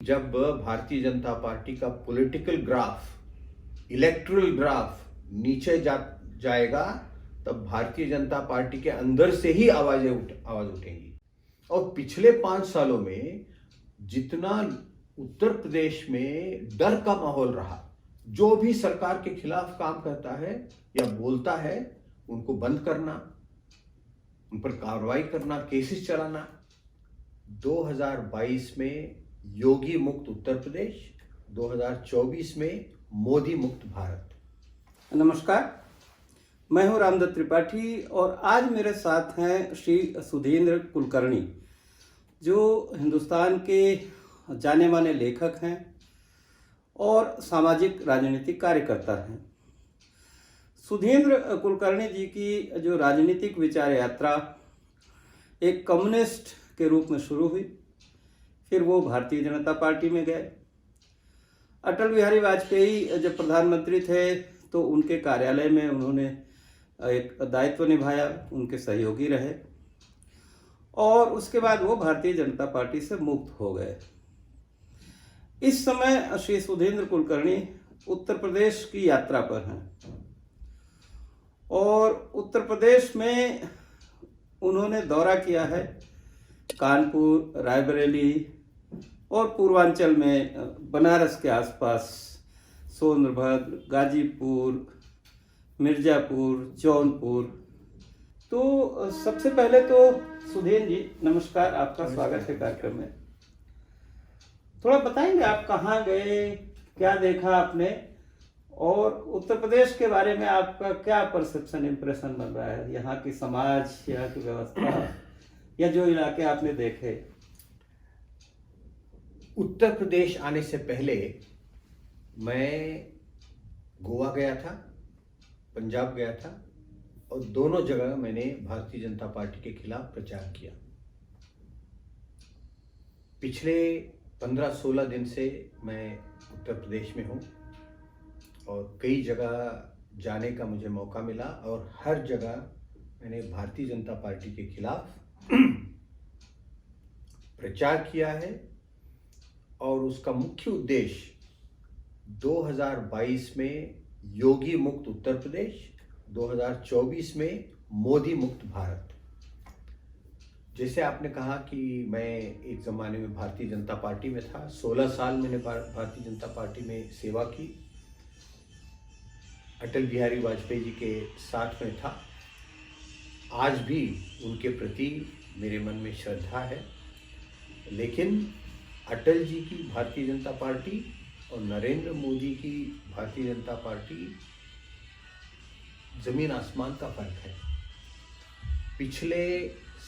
जब भारतीय जनता पार्टी का political graph, electoral graph नीचे जाएगा, तब भारतीय जनता पार्टी के अंदर से ही आवाज उठेंगी। और पिछले 5 सालों में जितना उत्तर प्रदेश में डर का माहौल रहा, जो भी सरकार के खिलाफ काम करता है या बोलता है उनको बंद करना, उन पर कार्रवाई करना, केसेस चलाना। 2022 में योगी मुक्त उत्तर प्रदेश, 2024 में मोदी मुक्त भारत। नमस्कार, मैं हूं रामदत्त त्रिपाठी और आज मेरे साथ हैं श्री सुधींद्र कुलकर्णी, जो हिंदुस्तान के जाने माने लेखक हैं और सामाजिक राजनीतिक कार्यकर्ता हैं। सुधींद्र कुलकर्णी जी की जो राजनीतिक विचार यात्रा एक कम्युनिस्ट के रूप में शुरू हुई, फिर वो भारतीय जनता पार्टी में गए। अटल बिहारी वाजपेयी जब प्रधानमंत्री थे तो उनके कार्यालय में उन्होंने एक दायित्व निभाया, उनके सहयोगी रहे और उसके बाद वो भारतीय जनता पार्टी से मुक्त हो गए। इस समय श्री सुधींद्र कुलकर्णी उत्तर प्रदेश की यात्रा पर हैं और उत्तर प्रदेश में उन्होंने दौरा किया है कानपुर, रायबरेली और पूर्वांचल में बनारस के आसपास सोनभद्र, गाजीपुर, मिर्जापुर, जौनपुर। तो सबसे पहले तो सुधींद्र जी नमस्कार, आपका स्वागत है कार्यक्रम में। थोड़ा बताएंगे आप कहाँ गए, क्या देखा आपने और उत्तर प्रदेश के बारे में आपका क्या परसेप्शन, इम्प्रेशन बन रहा है, यहाँ की समाज, यहाँ की व्यवस्था या जो इलाके आपने देखे? उत्तर प्रदेश आने से पहले मैं गोवा गया था, पंजाब गया था और दोनों जगह मैंने भारतीय जनता पार्टी के खिलाफ प्रचार किया। पिछले 15-16 दिन से मैं उत्तर प्रदेश में हूँ और कई जगह जाने का मुझे मौका मिला और हर जगह मैंने भारतीय जनता पार्टी के खिलाफ प्रचार किया है। और उसका मुख्य उद्देश्य 2022 में योगी मुक्त उत्तर प्रदेश, 2024 में मोदी मुक्त भारत। जैसे आपने कहा कि मैं एक ज़माने में भारतीय जनता पार्टी में था, 16 साल मैंने भारतीय जनता पार्टी में सेवा की, अटल बिहारी वाजपेयी जी के साथ में था। आज भी उनके प्रति मेरे मन में श्रद्धा है, लेकिन अटल जी की भारतीय जनता पार्टी और नरेंद्र मोदी की भारतीय जनता पार्टी जमीन आसमान का फर्क है। पिछले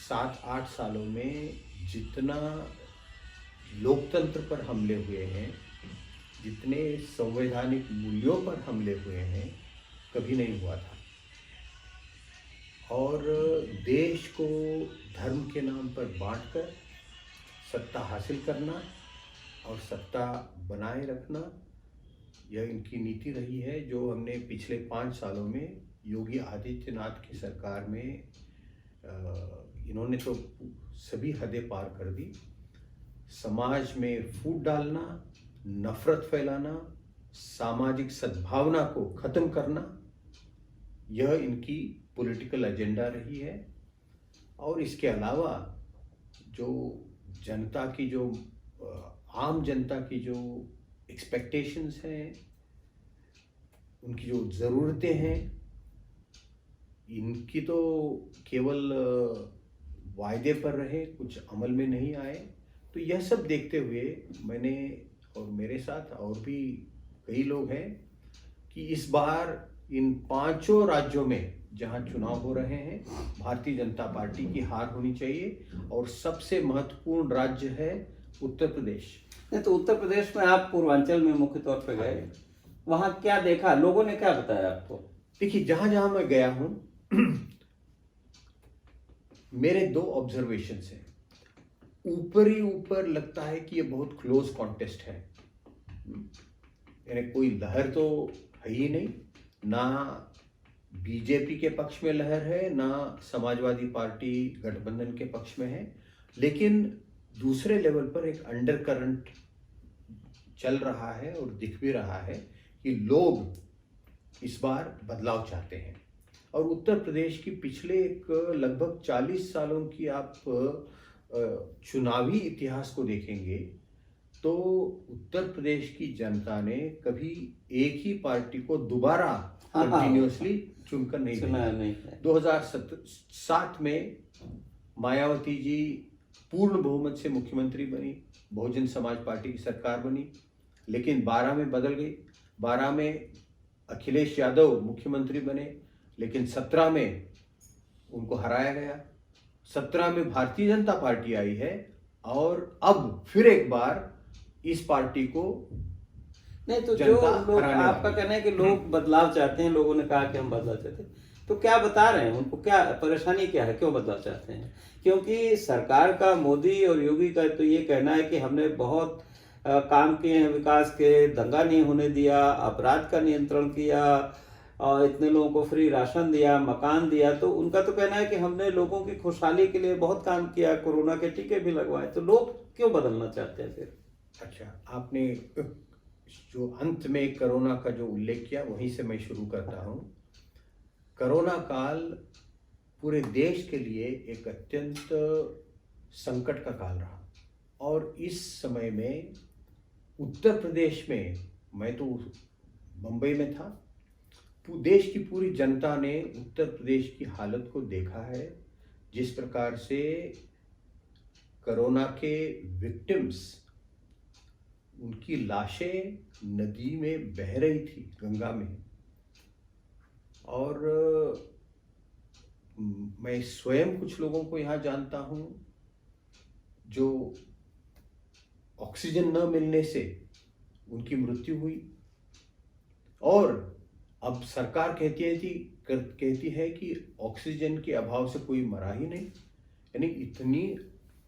7-8 सालों में जितना लोकतंत्र पर हमले हुए हैं, जितने संवैधानिक मूल्यों पर हमले हुए हैं, कभी नहीं हुआ था। और देश को धर्म के नाम पर बांटकर सत्ता हासिल करना और सत्ता बनाए रखना, यह इनकी नीति रही है, जो हमने पिछले 5 सालों में योगी आदित्यनाथ की सरकार में इन्होंने तो सभी हदें पार कर दी। समाज में फूट डालना, नफरत फैलाना, सामाजिक सद्भावना को खत्म करना, यह इनकी पॉलिटिकल एजेंडा रही है। और इसके अलावा जो जनता की, जो आम जनता की जो एक्सपेक्टेशंस हैं, उनकी जो ज़रूरतें हैं, इनकी तो केवल वायदे पर रहे, कुछ अमल में नहीं आए। तो यह सब देखते हुए मैंने और मेरे साथ और भी कई लोग हैं कि इस बार इन 5 राज्यों में जहां चुनाव हो रहे हैं, भारतीय जनता पार्टी की हार होनी चाहिए। और सबसे महत्वपूर्ण राज्य है उत्तर प्रदेश। नहीं तो उत्तर प्रदेश में आप पूर्वांचल में मुख्य तौर पर गए, वहां क्या देखा, लोगों ने क्या बताया आपको? देखिए, जहां जहां मैं गया हूं मेरे 2 ऑब्जर्वेशंस हैं। ऊपर लगता है कि ये बहुत क्लोज कॉन्टेस्ट है, यानी कोई लहर तो है ही नहीं, ना बीजेपी के पक्ष में लहर है, ना समाजवादी पार्टी गठबंधन के पक्ष में है। लेकिन दूसरे लेवल पर एक अंडर करंट चल रहा है और दिख भी रहा है कि लोग इस बार बदलाव चाहते हैं। और उत्तर प्रदेश की पिछले एक लगभग 40 सालों की आप चुनावी इतिहास को देखेंगे तो उत्तर प्रदेश की जनता ने कभी एक ही पार्टी को दोबारा कंटिन्यूअसली चुनकर नहीं सुना देखा। नहीं है। 2007 में मायावती जी पूर्ण बहुमत से मुख्यमंत्री बनी, बहुजन समाज पार्टी की सरकार बनी, लेकिन 12 में बदल गई। 12 में अखिलेश यादव मुख्यमंत्री बने, लेकिन 17 में उनको हराया गया। 17 में भारतीय जनता पार्टी आई है और अब फिर एक बार इस पार्टी को नहीं तो जो जनता लोग, हराने आपका वाली कहना है कि लोग बदलाव चाहते हैं, लोगों ने कहा कि हम बदलाव चाहते हैं, तो क्या बता रहे हैं उनको, क्या परेशानी क्या है, क्यों बदलाव चाहते हैं? क्योंकि सरकार का, मोदी और योगी का तो ये कहना है कि हमने बहुत काम किए हैं विकास के, दंगा नहीं होने दिया, अपराध का नियंत्रण किया और इतने लोगों को फ्री राशन दिया, मकान दिया। तो उनका तो कहना है कि हमने लोगों की खुशहाली के लिए बहुत काम किया, कोरोना के टीके भी लगवाए, तो लोग क्यों बदलना चाहते हैं फिर? अच्छा, आपने जो अंत में कोरोना का जो उल्लेख किया वहीं से मैं शुरू करता हूँ। कोरोना काल पूरे देश के लिए एक अत्यंत संकट का काल रहा और इस समय में उत्तर प्रदेश में, मैं तो मुंबई में था, देश की पूरी जनता ने उत्तर प्रदेश की हालत को देखा है। जिस प्रकार से कोरोना के विक्टिम्स, उनकी लाशें नदी में बह रही थी, गंगा में, और मैं स्वयं कुछ लोगों को यहाँ जानता हूँ जो ऑक्सीजन न मिलने से उनकी मृत्यु हुई। और अब सरकार कहती है कि ऑक्सीजन के अभाव से कोई मरा ही नहीं, यानी इतनी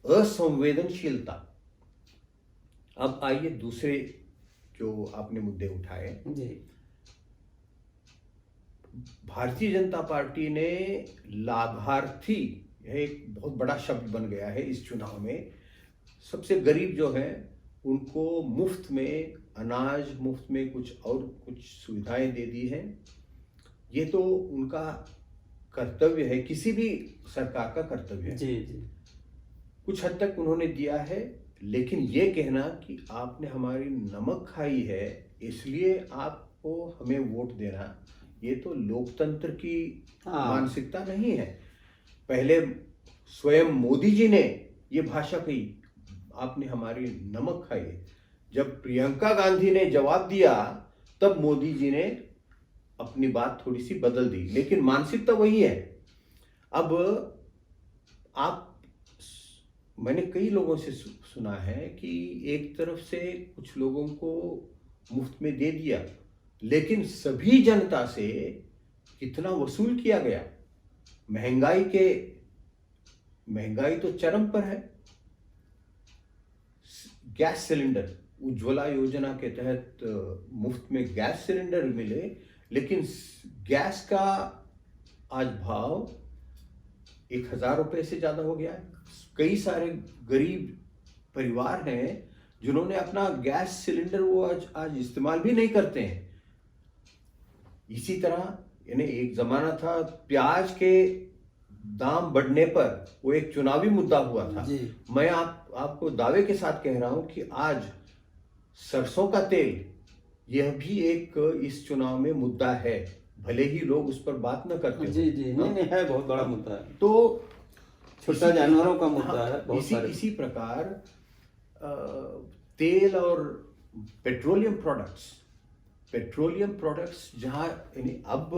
असंवेदनशीलता। अब आइए दूसरे जो आपने मुद्दे उठाए जी। भारतीय जनता पार्टी ने लाभार्थी, यह एक बहुत बड़ा शब्द बन गया है इस चुनाव में। सबसे गरीब जो है उनको मुफ्त में अनाज, मुफ्त में कुछ सुविधाएं दे दी हैं। ये तो उनका कर्तव्य है, किसी भी सरकार का कर्तव्य है। जी जी। कुछ हद तक उन्होंने दिया है, लेकिन ये कहना कि आपने हमारी नमक खाई है इसलिए आपको हमें वोट देना, ये तो लोकतंत्र की मानसिकता नहीं है। पहले स्वयं मोदी जी ने ये भाषा कही, आपने हमारी नमक खाई है। जब प्रियंका गांधी ने जवाब दिया तब मोदी जी ने अपनी बात थोड़ी सी बदल दी, लेकिन मानसिकता वही है। अब मैंने कई लोगों से सुना है कि एक तरफ से कुछ लोगों को मुफ्त में दे दिया, लेकिन सभी जनता से कितना वसूल किया गया। महंगाई तो चरम पर है। गैस सिलेंडर, उज्ज्वला योजना के तहत मुफ्त में गैस सिलेंडर मिले, लेकिन गैस का आज भाव 1000 रुपये से ज्यादा हो गया है। कई सारे गरीब परिवार हैं जिन्होंने अपना गैस सिलेंडर वो आज इस्तेमाल भी नहीं करते हैं। इसी तरह यानी एक जमाना था प्याज के दाम बढ़ने पर वो एक चुनावी मुद्दा हुआ था। मैं आपको दावे के साथ कह रहा हूं कि आज सरसों का तेल यह भी एक इस चुनाव में मुद्दा है, भले ही लोग उस पर बात न करते। जी जी, नहीं है, बहुत बड़ा मुद्दा है। तो छोटा जानवरों का मुद्दा है बहुत सारे। इसी प्रकार तेल और पेट्रोलियम प्रोडक्ट्स जहां यानी अब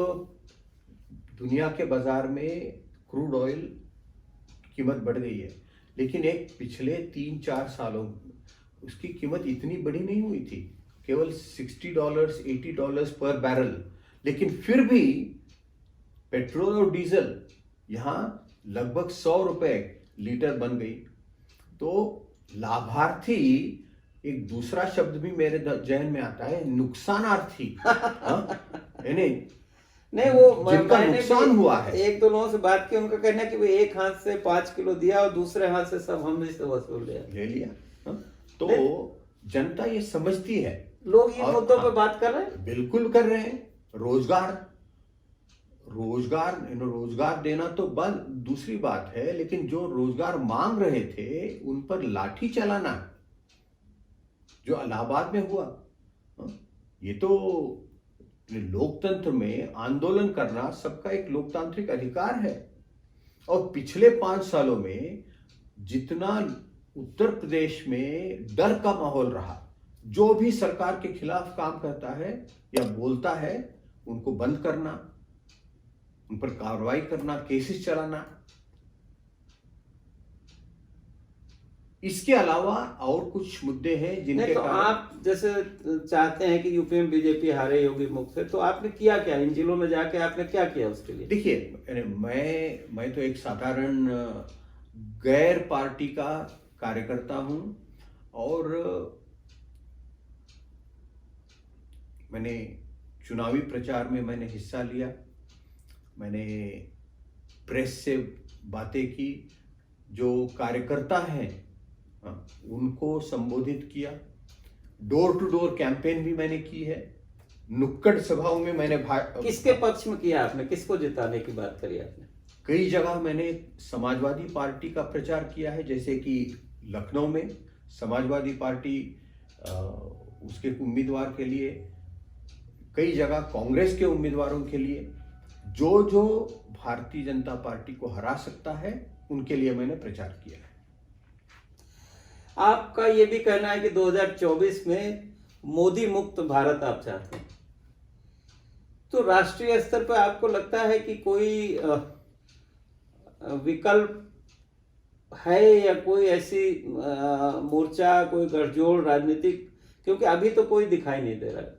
दुनिया के बाजार में क्रूड ऑयल कीमत बढ़ गई है, लेकिन एक पिछले 3-4 सालों उसकी कीमत इतनी बड़ी नहीं हुई थी, केवल $60 $80 पर बैरल। लेकिन फिर भी पेट्रोल और डीजल यहाँ लगभग 100 रुपए लीटर बन गई। तो लाभार्थी, एक दूसरा शब्द भी मेरे जहन में आता है, नुकसानार्थी। यानी नहीं, वो जिनका नुकसान हुआ है। एक दो लोगों से बात की, उनका कहना है कि वो एक हाथ से 5 किलो दिया और दूसरे हाथ से सब हमने से वसूल ले लिया। तो जनता ये समझती है। लोग इन और मुद्दों पे बात कर रहे हैं। बिल्कुल कर रहे हैं। रोजगार देना तो बस दूसरी बात है, लेकिन जो रोजगार मांग रहे थे उन पर लाठी चलाना जो इलाहाबाद में हुआ, ये तो लोकतंत्र में आंदोलन करना सबका एक लोकतांत्रिक अधिकार है। और पिछले 5 सालों में जितना उत्तर प्रदेश में डर का माहौल रहा, जो भी सरकार के खिलाफ काम करता है या बोलता है उनको बंद करना, उन पर कार्रवाई करना, केसेस चलाना, इसके अलावा और कुछ मुद्दे हैं जिनके तो कारण आप जैसे चाहते हैं कि यूपी में बीजेपी हारे योगी मुख से, तो आपने किया क्या इन जिलों में जाके, आपने क्या किया उसके लिए? देखिए, मैं तो एक साधारण गैर पार्टी का कार्यकर्ता हूं और मैंने चुनावी प्रचार में मैंने हिस्सा लिया, मैंने प्रेस से बातें की, जो कार्यकर्ता हैं उनको संबोधित किया, डोर टू डोर कैंपेन भी मैंने की है, नुक्कड़ सभाओं में मैंने किसके पक्ष में किया आपने, किसको जिताने की बात करी आपने? कई जगह मैंने समाजवादी पार्टी का प्रचार किया है, जैसे कि लखनऊ में समाजवादी पार्टी उसके उम्मीदवार के लिए, कई जगह कांग्रेस के उम्मीदवारों के लिए, जो भारतीय जनता पार्टी को हरा सकता है उनके लिए मैंने प्रचार किया है। आपका ये भी कहना है कि 2024 में मोदी मुक्त भारत आप चाहते हैं, तो राष्ट्रीय स्तर पर आपको लगता है कि कोई विकल्प है या कोई ऐसी मोर्चा, कोई गठजोड़ राजनीतिक, क्योंकि अभी तो कोई दिखाई नहीं दे रहा है,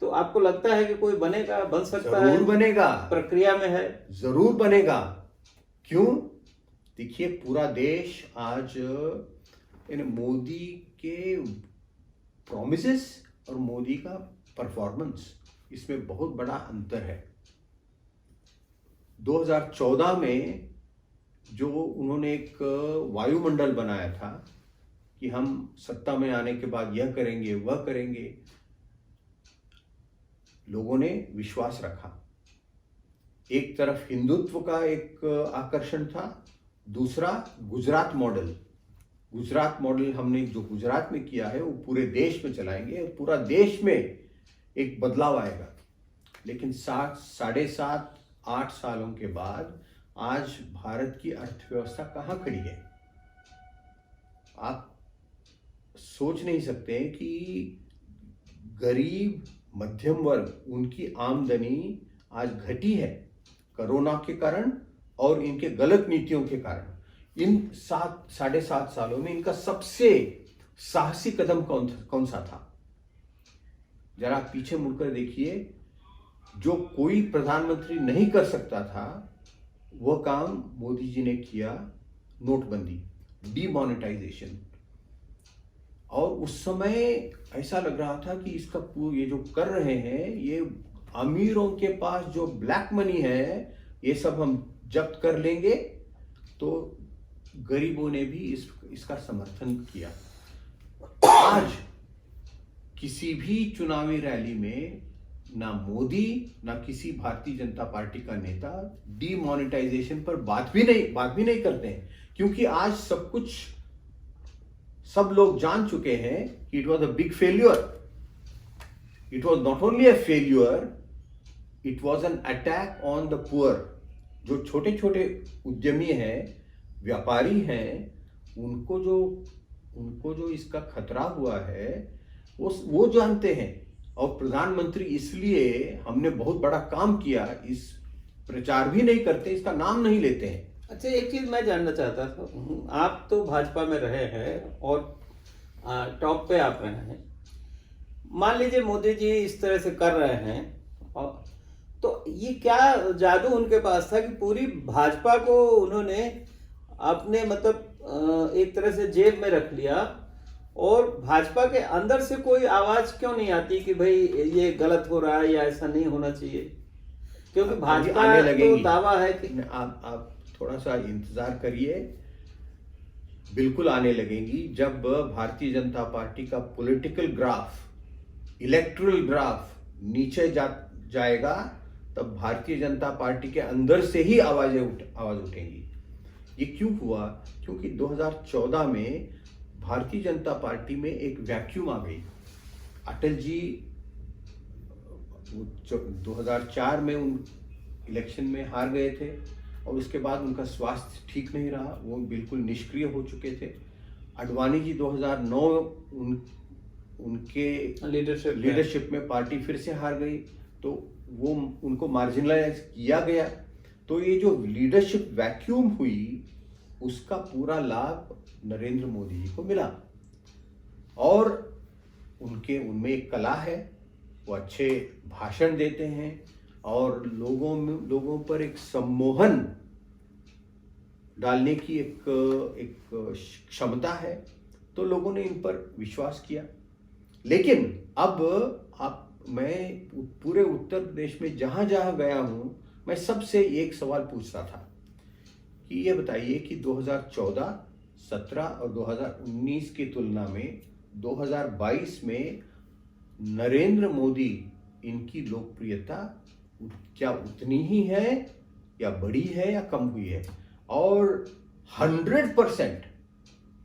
तो आपको लगता है कि कोई बनेगा, बन सकता है? जरूर बनेगा, प्रक्रिया में है, जरूर बनेगा। क्यों? देखिए, पूरा देश आज मोदी के प्रॉमिसेस और मोदी का परफॉर्मेंस, इसमें बहुत बड़ा अंतर है। 2014 में जो उन्होंने एक वायुमंडल बनाया था कि हम सत्ता में आने के बाद यह करेंगे वह करेंगे, लोगों ने विश्वास रखा। एक तरफ हिंदुत्व का एक आकर्षण था, दूसरा गुजरात मॉडल हमने जो गुजरात में किया है वो पूरे देश में चलाएंगे और पूरा देश में एक बदलाव आएगा। लेकिन 7.5-8 सालों के बाद आज भारत की अर्थव्यवस्था कहाँ खड़ी है? आप सोच नहीं सकते कि गरीब मध्यम वर्ग, उनकी आमदनी आज घटी है कोरोना के कारण और इनके गलत नीतियों के कारण। इन 7.5 सालों में इनका सबसे साहसी कदम कौन सा था? जरा पीछे मुड़कर देखिए, जो कोई प्रधानमंत्री नहीं कर सकता था वह काम मोदी जी ने किया, नोटबंदी, डीमोनेटाइजेशन। और उस समय ऐसा लग रहा था कि इसका ये जो कर रहे हैं, ये अमीरों के पास जो ब्लैक मनी है ये सब हम जब्त कर लेंगे, तो गरीबों ने भी इसका समर्थन किया। आज किसी भी चुनावी रैली में ना मोदी ना किसी भारतीय जनता पार्टी का नेता डीमोनेटाइजेशन पर बात भी नहीं करते हैं, क्योंकि आज सब लोग जान चुके हैं कि it was a big failure. It was not only a failure, it was an attack on the poor. जो छोटे छोटे उद्यमी हैं, व्यापारी हैं, उनको जो इसका खतरा हुआ है वो जानते हैं। और प्रधानमंत्री, इसलिए हमने बहुत बड़ा काम किया, इस प्रचार भी नहीं करते, इसका नाम नहीं लेते हैं। अच्छा, एक चीज मैं जानना चाहता था, आप तो भाजपा में रहे हैं और टॉप पे आप रहे हैं, मान लीजिए मोदी जी इस तरह से कर रहे हैं, और तो ये क्या जादू उनके पास था कि पूरी भाजपा को उन्होंने अपने मतलब एक तरह से जेब में रख लिया, और भाजपा के अंदर से कोई आवाज क्यों नहीं आती कि भाई ये गलत हो रहा है या ऐसा नहीं होना चाहिए? क्योंकि भाजपा तो दावा है कि आप थोड़ा सा इंतजार करिए, बिल्कुल आने लगेंगी। जब भारतीय जनता पार्टी का पॉलिटिकल ग्राफ, इलेक्टोरल ग्राफ नीचे जाएगा, तब भारतीय जनता पार्टी के अंदर से ही आवाज उठेंगी। ये क्यों हुआ? क्योंकि 2014 में भारतीय जनता पार्टी में एक वैक्यूम आ गई। अटल जी 2004 में उन इलेक्शन में हार गए थे और उसके बाद उनका स्वास्थ्य ठीक नहीं रहा, वो बिल्कुल निष्क्रिय हो चुके थे। अडवाणी जी 2009 उनके लीडरशिप में पार्टी फिर से हार गई, तो वो उनको मार्जिनलाइज किया गया। तो ये जो लीडरशिप वैक्यूम हुई, उसका पूरा लाभ नरेंद्र मोदी जी को मिला। और उनमें एक कला है, वो अच्छे भाषण देते हैं और लोगों पर एक सम्मोहन डालने की एक क्षमता है, तो लोगों ने इन पर विश्वास किया। लेकिन अब मैं पूरे उत्तर प्रदेश में जहां जहां गया हूं, मैं सबसे एक सवाल पूछता था कि ये बताइए कि 2014, 17 और 2019 की तुलना में 2022 में नरेंद्र मोदी, इनकी लोकप्रियता क्या उतनी ही है या बढ़ी है या कम हुई है? और 100%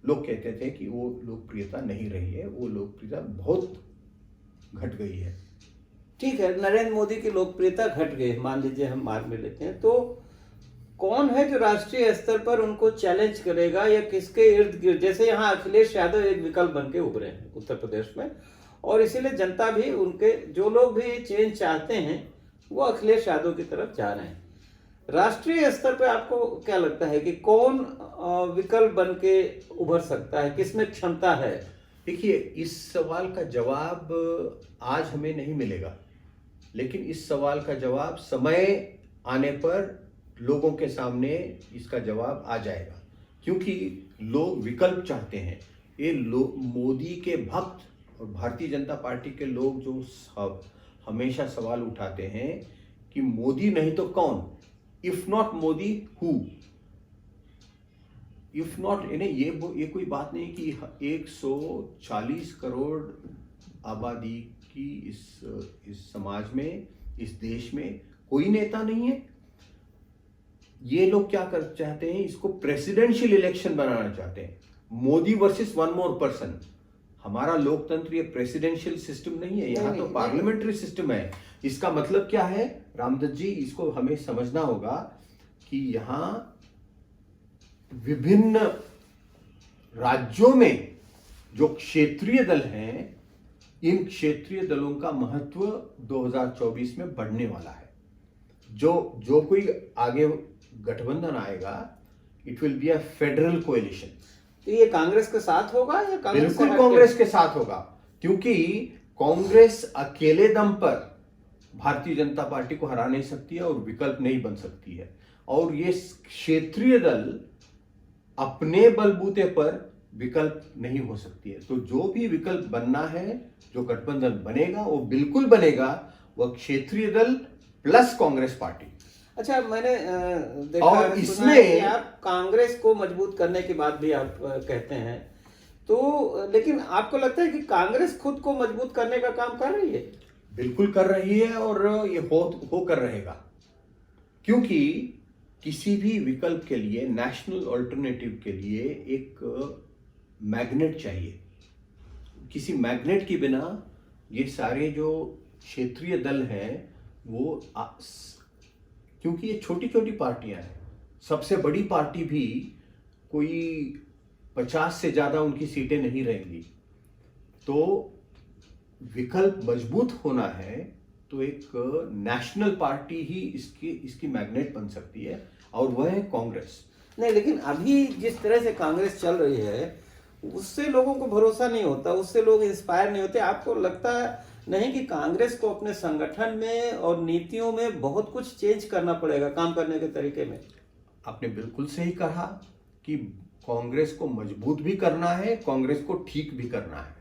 लोग कहते थे कि वो लोकप्रियता नहीं रही है, वो लोकप्रियता बहुत घट गई है। ठीक है, नरेंद्र मोदी की लोकप्रियता घट गई, मान लीजिए हम मान में लेते हैं, तो कौन है जो राष्ट्रीय स्तर पर उनको चैलेंज करेगा या किसके इर्द गिर्द? जैसे यहाँ अखिलेश यादव एक विकल्प बन के उभरे हैं उत्तर प्रदेश में, और इसीलिए जनता भी, उनके जो लोग भी चेंज चाहते हैं वो अखिलेश यादव की तरफ जा रहे हैं। राष्ट्रीय स्तर पर आपको क्या लगता है कि कौन विकल्प बन के उभर सकता है, किसमें क्षमता है? देखिए, इस सवाल का जवाब आज हमें नहीं मिलेगा, लेकिन इस सवाल का जवाब समय आने पर लोगों के सामने इसका जवाब आ जाएगा, क्योंकि लोग विकल्प चाहते हैं। ये मोदी के भक्त और भारतीय जनता पार्टी के लोग जो हमेशा सवाल उठाते हैं कि मोदी नहीं तो कौन, if not Modi who? If not, ये कोई बात नहीं कि 140 करोड़ आबादी की इस समाज में, इस देश में कोई नेता नहीं है। ये लोग क्या कर चाहते हैं? इसको प्रेसिडेंशियल इलेक्शन बनाना चाहते हैं, Modi versus one more person. हमारा लोकतंत्र ये प्रेसिडेंशियल सिस्टम नहीं है, यहाँ तो पार्लियामेंट्री सिस्टम है। इसका मतलब क्या है रामदत्त जी? इसको हमें समझना होगा कि यहाँ विभिन्न राज्यों में जो क्षेत्रीय दल हैं, इन क्षेत्रीय दलों का महत्व 2024 में बढ़ने वाला है। जो कोई आगे गठबंधन आएगा, it will be a federal coalition. तो ये कांग्रेस के साथ होगा या कांग्रेस? बिल्कुल कांग्रेस के साथ होगा, क्योंकि कांग्रेस अकेले दम पर भारतीय जनता पार्टी को हरा नहीं सकती है और विकल्प नहीं बन सकती है। और ये क्षेत्रीय दल अपने बलबूते पर विकल्प नहीं हो सकती है। तो जो भी विकल्प बनना है, जो गठबंधन बनेगा, वो बिल्कुल बनेगा वह क्षेत्रीय दल प्लस कांग्रेस पार्टी। अच्छा, मैंने देखा और इसमें आप कांग्रेस को मजबूत करने की बात भी आप कहते हैं, तो लेकिन आपको लगता है कि कांग्रेस खुद को मजबूत करने का काम कर रही है? बिल्कुल कर रही है, और ये हो कर रहेगा, क्योंकि किसी भी विकल्प के लिए, नेशनल अल्टरनेटिव के लिए एक मैग्नेट चाहिए। किसी मैग्नेट के बिना ये सारे जो क्षेत्रीय दल हैं वो क्योंकि ये छोटी छोटी पार्टियां हैं, सबसे बड़ी पार्टी भी कोई 50 से ज़्यादा उनकी सीटें नहीं रहेंगी। तो विकल्प मजबूत होना है तो एक नेशनल पार्टी ही इसकी मैग्नेट बन सकती है, और वह है कांग्रेस। नहीं, लेकिन अभी जिस तरह से कांग्रेस चल रही है उससे लोगों को भरोसा नहीं होता, उससे लोग इंस्पायर नहीं होते। आपको लगता नहीं कि कांग्रेस को अपने संगठन में और नीतियों में बहुत कुछ चेंज करना पड़ेगा, काम करने के तरीके में? आपने बिल्कुल सही कहा कि कांग्रेस को मजबूत भी करना है, कांग्रेस को ठीक भी करना है।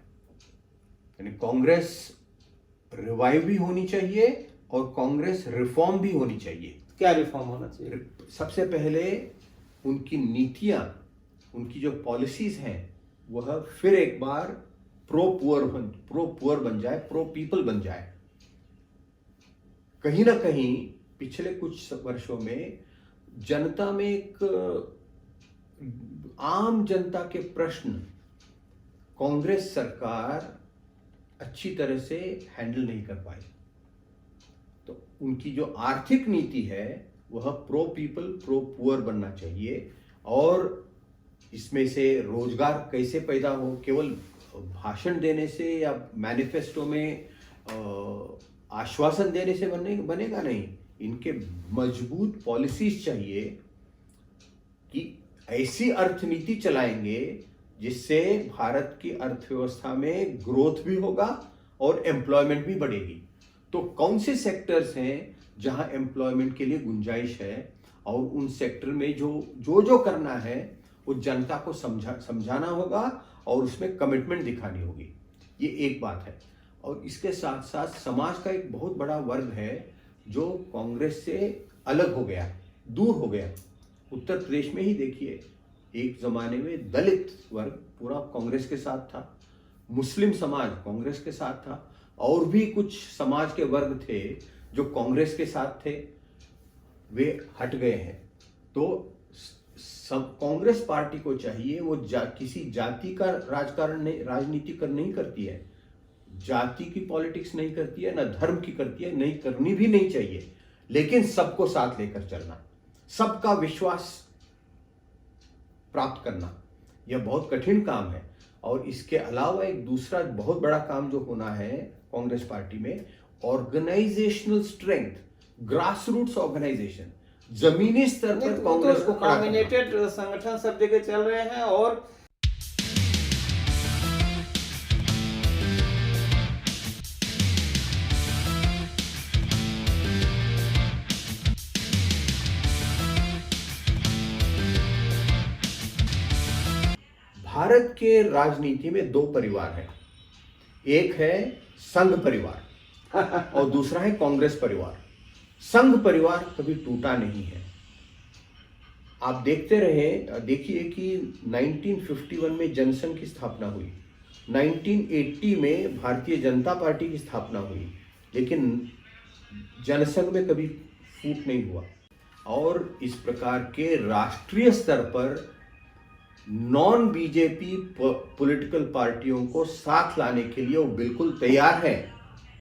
यानी कांग्रेस रिवाइव भी होनी चाहिए और कांग्रेस रिफॉर्म भी होनी चाहिए। क्या रिफॉर्म होना चाहिए? सबसे पहले उनकी नीतियां, उनकी जो पॉलिसीज हैं वह फिर एक बार प्रो पुअर बन जाए, प्रो पीपल बन जाए। कहीं ना कहीं पिछले कुछ वर्षों में जनता में एक आम जनता के प्रश्न कांग्रेस सरकार अच्छी तरह से हैंडल नहीं कर पाई। तो उनकी जो आर्थिक नीति है वह प्रो पीपल प्रो पुअर बनना चाहिए, और इसमें से रोजगार कैसे पैदा हो, केवल भाषण देने से या मैनिफेस्टो में आश्वासन देने से बनेगा नहीं। इनके मजबूत पॉलिसीज चाहिए कि ऐसी अर्थनीति चलाएंगे जिससे भारत की अर्थव्यवस्था में ग्रोथ भी होगा और एम्प्लॉयमेंट भी बढ़ेगी। तो कौन से सेक्टर्स हैं जहां एम्प्लॉयमेंट के लिए गुंजाइश है, और उन सेक्टर में जो करना है वो जनता को समझाना होगा और उसमें कमिटमेंट दिखानी होगी। ये एक बात है। और इसके साथ साथ समाज का एक बहुत बड़ा वर्ग है जो कांग्रेस से अलग हो गया, दूर हो गया। उत्तर प्रदेश में ही देखिए, एक जमाने में दलित वर्ग पूरा कांग्रेस के साथ था, मुस्लिम समाज कांग्रेस के साथ था, और भी कुछ समाज के वर्ग थे जो कांग्रेस के साथ थे, वे हट गए हैं। तो सब कांग्रेस पार्टी को चाहिए वो किसी जाति का राजनीति नहीं करती है, जाति की पॉलिटिक्स नहीं करती है, ना धर्म की करती है, नहीं करनी भी नहीं चाहिए, लेकिन सबको साथ लेकर चलना, सबका विश्वास प्राप्त करना, यह बहुत कठिन काम है। और इसके अलावा एक दूसरा बहुत बड़ा काम जो होना है कांग्रेस पार्टी में, organisational strength, grass roots organisation, जमीनी स्तर पर कांग्रेस को खड़ा करना। कॉम्बिनेटेड संगठन सब जगह चल रहे हैं, और भारत के राजनीति में दो परिवार हैं, एक है संघ परिवार और दूसरा है कांग्रेस परिवार। संघ परिवार कभी टूटा नहीं है। आप देखिए कि 1951 में जनसंघ की स्थापना हुई, 1980 में भारतीय जनता पार्टी की स्थापना हुई, लेकिन जनसंघ में कभी फूट नहीं हुआ। और इस प्रकार के राष्ट्रीय स्तर पर नॉन बीजेपी पॉलिटिकल पार्टियों को साथ लाने के लिए वो बिल्कुल तैयार है।